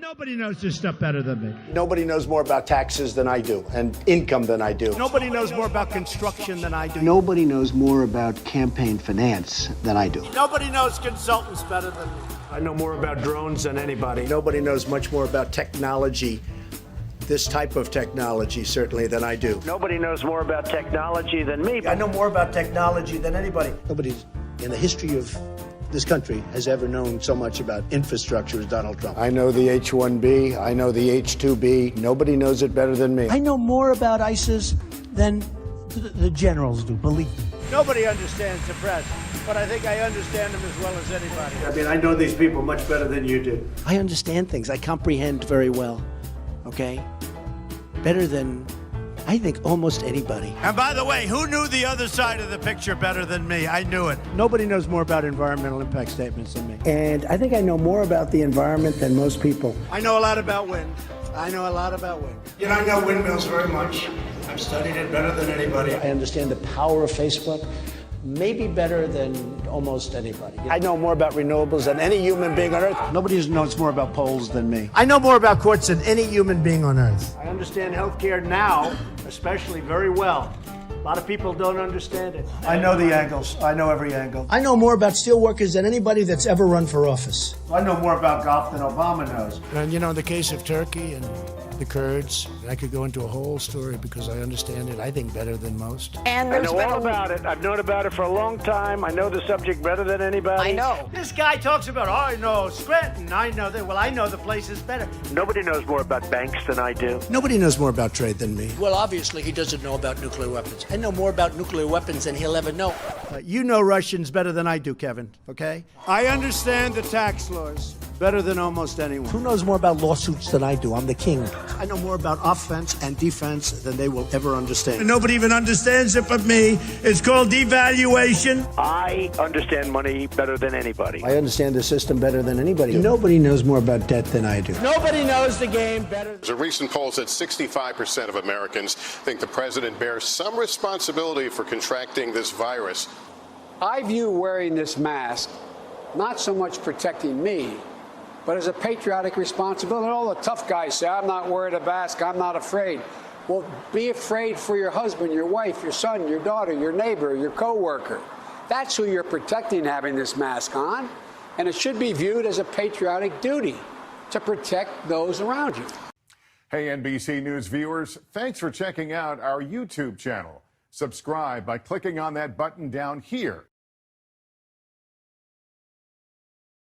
Nobody knows this stuff better than me. Nobody knows more about taxes than I do and income than I do. Nobody knows more about construction than I do. Nobody knows more about campaign finance than I do. Nobody knows consultants better than me. I know more about drones than anybody. Nobody knows much more about technology, this type of technology, certainly, than I do. Nobody knows more about technology than me. I know more about technology than anybody. Nobody in the history of this country has ever known so much about infrastructure as Donald Trump. I know the H-1B. I know the H-2B. Nobody knows it better than me. I know more about ISIS than the generals do, believe me. Nobody understands the press, but I think I understand them as well as anybody. I mean, I know these people much better than you do. I understand things. I comprehend very well, okay? Better than, I think, almost anybody. And by the way, who knew the other side of the picture better than me? I knew it. Nobody knows more about environmental impact statements than me. And I think I know more about the environment than most people. I know a lot about wind. I know a lot about wind. You know, I know windmills very much. I've studied it better than anybody. I understand the power of Facebook, maybe better than almost anybody. I know more about renewables than any human being on Earth. Nobody knows more about polls than me. I know more about courts than any human being on Earth. I understand healthcare now, especially very well. A lot of people don't understand it. I know the angles. I know every angle. I know more about steelworkers than anybody that's ever run for office. I know more about golf than Obama knows. And you know, in the case of Turkey and the Kurds, I could go into a whole story because I understand it, I think, better than most. And I know all about it. I've known about it for a long time. I know the subject better than anybody. I know. This guy talks about, I know Scranton, I know that. Well, I know the places better. Nobody knows more about banks than I do. Nobody knows more about trade than me. Well, obviously, he doesn't know about nuclear weapons. I know more about nuclear weapons than he'll ever know. You know Russians better than I do, Kevin, okay? I understand the tax laws better than almost anyone. Who knows more about lawsuits than I do? I'm the king. I know more about offense and defense than they will ever understand. Nobody even understands it but me. It's called devaluation. I understand money better than anybody. I understand the system better than anybody. Nobody knows more about debt than I do. Nobody knows the game better. A recent poll said 65% of Americans think the president bears some responsibility for contracting this virus. I view wearing this mask not so much protecting me, but as a patriotic responsibility. And all the tough guys say, I'm not wearing a mask, I'm not afraid. Well, be afraid for your husband, your wife, your son, your daughter, your neighbor, your coworker. That's who you're protecting having this mask on. And it should be viewed as a patriotic duty to protect those around you. Hey, NBC News viewers, thanks for checking out our YouTube channel. Subscribe by clicking on that button down here.